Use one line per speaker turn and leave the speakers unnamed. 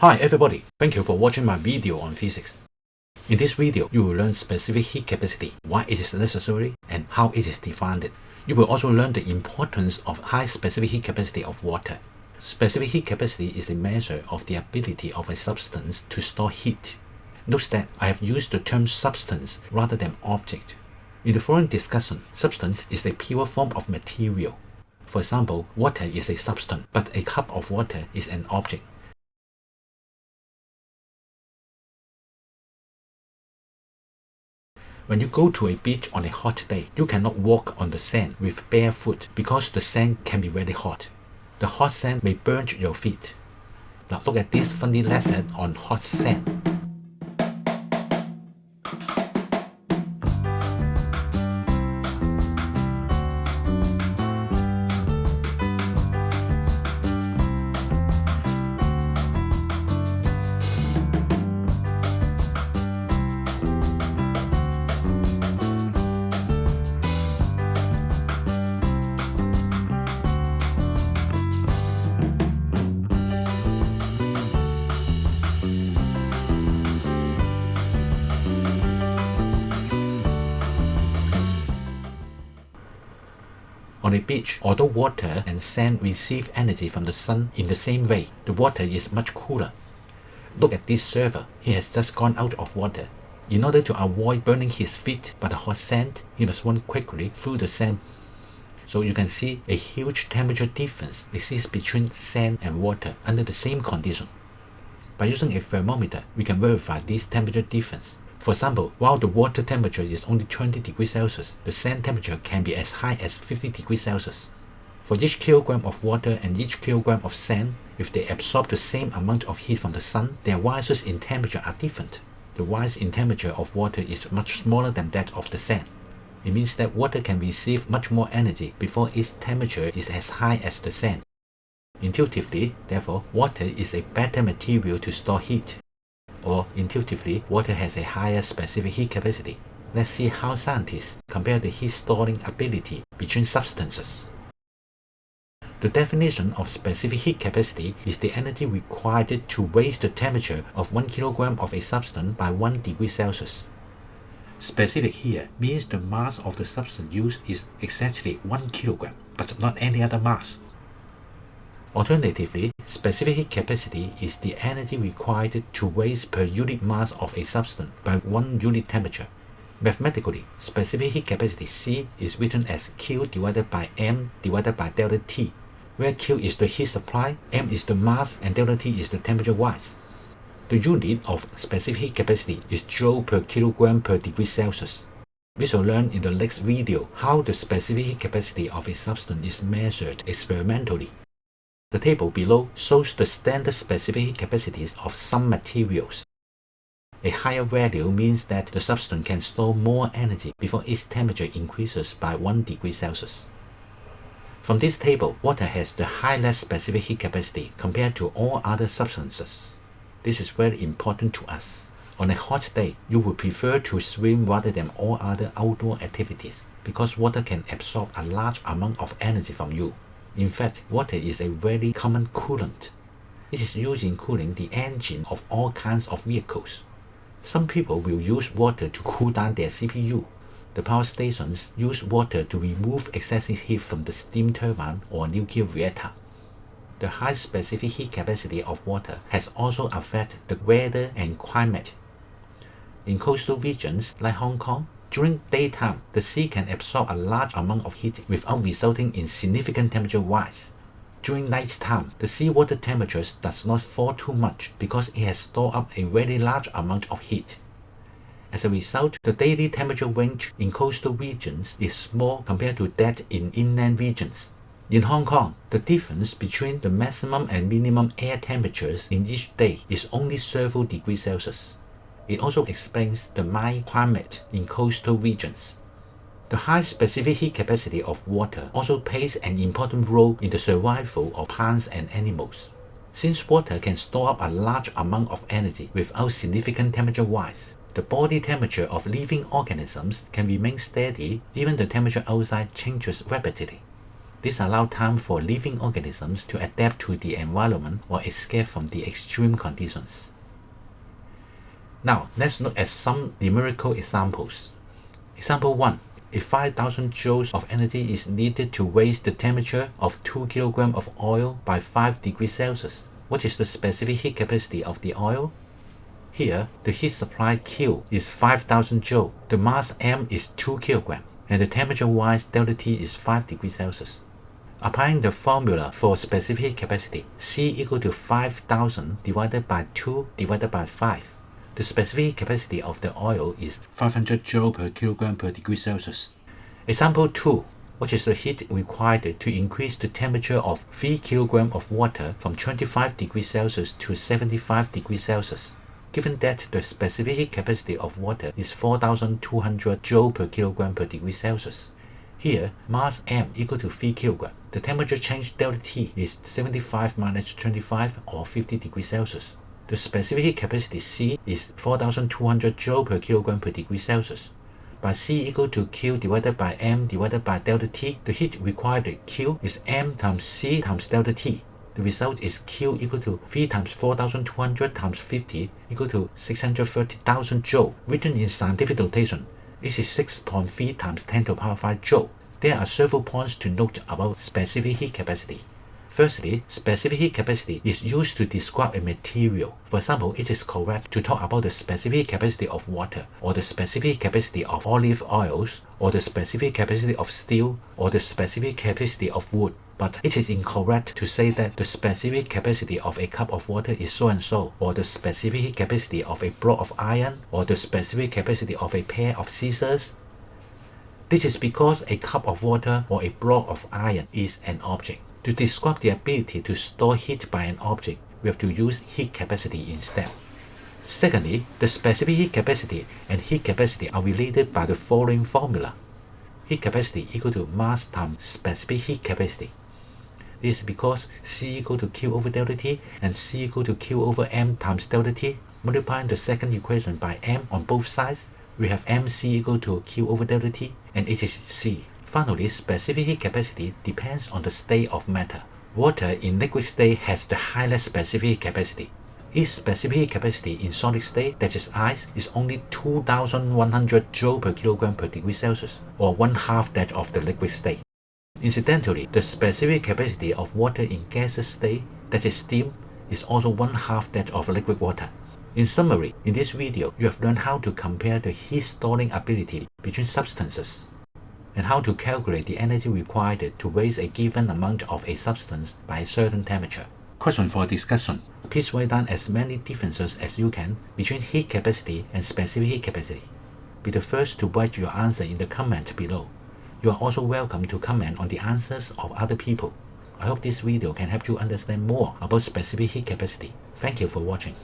Hi everybody, thank you for watching my video on physics. In this video, you will learn specific heat capacity, why it is necessary, and how it is defined. You will also learn the importance of high specific heat capacity of water. Specific heat capacity is a measure of the ability of a substance to store heat. Note that I have used the term substance rather than object. In the following discussion, substance is a pure form of material. For example, water is a substance, but a cup of water is an object. When you go to a beach on a hot day, you cannot walk on the sand with bare foot because the sand can be very hot. The hot sand may burn your feet. Now look at this funny lesson on hot sand. On a beach, although water and sand receive energy from the sun in the same way, the water is much cooler. Look at this surfer. He has just gone out of water. In order to avoid burning his feet by the hot sand, he must run quickly through the sand. So you can see a huge temperature difference exists between sand and water under the same condition. By using a thermometer, we can verify this temperature difference. For example, while the water temperature is only 20 degrees Celsius, the sand temperature can be as high as 50 degrees Celsius. For each kilogram of water and each kilogram of sand, if they absorb the same amount of heat from the sun, their rises in temperature are different. The rise in temperature of water is much smaller than that of the sand. It means that water can receive much more energy before its temperature is as high as the sand. Intuitively, therefore, water is a better material to store heat. Or intuitively, water has a higher specific heat capacity. Let's see how scientists compare the heat storing ability between substances. The definition of specific heat capacity is the energy required to raise the temperature of 1 kilogram of a substance by 1 degree Celsius. Specific here means the mass of the substance used is exactly 1 kilogram, but not any other mass. Alternatively, specific heat capacity is the energy required to raise per unit mass of a substance by 1 unit temperature. Mathematically, specific heat capacity C is written as Q divided by M divided by delta T, where Q is the heat supply, M is the mass, and delta T is the temperature rise. The unit of specific heat capacity is joule per kilogram per degree Celsius. We shall learn in the next video how the specific heat capacity of a substance is measured experimentally. The table below shows the standard specific heat capacities of some materials. A higher value means that the substance can store more energy before its temperature increases by 1 degree Celsius. From this table, water has the highest specific heat capacity compared to all other substances. This is very important to us. On a hot day, you would prefer to swim rather than all other outdoor activities because water can absorb a large amount of energy from you. In fact, water is a very common coolant. It is used in cooling the engine of all kinds of vehicles. Some people will use water to cool down their CPU. The power stations use water to remove excessive heat from the steam turbine or nuclear reactor. The high specific heat capacity of water has also affected the weather and climate. In coastal regions like Hong Kong, during daytime, the sea can absorb a large amount of heat without resulting in significant temperature rise. During nighttime, the seawater temperature does not fall too much because it has stored up a very large amount of heat. As a result, the daily temperature range in coastal regions is small compared to that in inland regions. In Hong Kong, the difference between the maximum and minimum air temperatures in each day is only several degrees Celsius. It also explains the mild climate in coastal regions. The high specific heat capacity of water also plays an important role in the survival of plants and animals. Since water can store up a large amount of energy without significant temperature rise, the body temperature of living organisms can remain steady even the temperature outside changes rapidly. This allows time for living organisms to adapt to the environment or escape from the extreme conditions. Now, let's look at some numerical examples. Example 1. If 5,000 joules of energy is needed to raise the temperature of 2 kg of oil by 5 degrees Celsius, what is the specific heat capacity of the oil? Here, the heat supply Q is 5,000 joules, the mass M is 2 kg, and the temperature-wise delta T is 5 degrees Celsius. Applying the formula for specific heat capacity, C equal to 5,000 divided by 2 divided by 5. The specific heat capacity of the oil is 500 joule per kilogram per degree Celsius. Example 2. What is the heat required to increase the temperature of 3 kg of water from 25 degrees Celsius to 75 degrees Celsius? Given that the specific heat capacity of water is 4,200 joule per kilogram per degree Celsius. Here, mass M equal to 3 kg. The temperature change delta T is 75 minus 25 or 50 degrees Celsius. The specific heat capacity C is 4,200 joule per kilogram per degree Celsius. By C equal to Q divided by M divided by delta T, the heat required Q is M times C times delta T. The result is Q equal to 3 times 4,200 times 50 equal to 630,000 joule. Written in scientific notation, this is 6.3 times 10 to the power 5 joule. There are several points to note about specific heat capacity. Firstly, specific heat capacity is used to describe a material. For example, it is correct to talk about the specific capacity of water, or the specific capacity of olive oils, or the specific capacity of steel, or the specific capacity of wood. But it is incorrect to say that the specific capacity of a cup of water is so and so, or the specific capacity of a block of iron, or the specific capacity of a pair of scissors. This is because a cup of water or a block of iron is an object. To describe the ability to store heat by an object, we have to use heat capacity instead. Secondly, the specific heat capacity and heat capacity are related by the following formula. Heat capacity equal to mass times specific heat capacity. This is because C equal to Q over delta T and C equal to Q over M times delta T. Multiplying the second equation by M on both sides, we have MC equal to Q over delta T, and it is C. Finally, specific heat capacity depends on the state of matter. Water in liquid state has the highest specific heat capacity. Its specific heat capacity in solid state, that is ice, is only 2,100 joule per kilogram per degree Celsius, or 1/2 that of the liquid state. Incidentally, the specific capacity of water in gaseous state, that is steam, is also 1/2 that of liquid water. In summary, in this video, you have learned how to compare the heat storing ability between substances, and how to calculate the energy required to raise a given amount of a substance by a certain temperature. Question for discussion. Please write down as many differences as you can between heat capacity and specific heat capacity. Be the first to write your answer in the comment below. You are also welcome to comment on the answers of other people. I hope this video can help you understand more about specific heat capacity. Thank you for watching.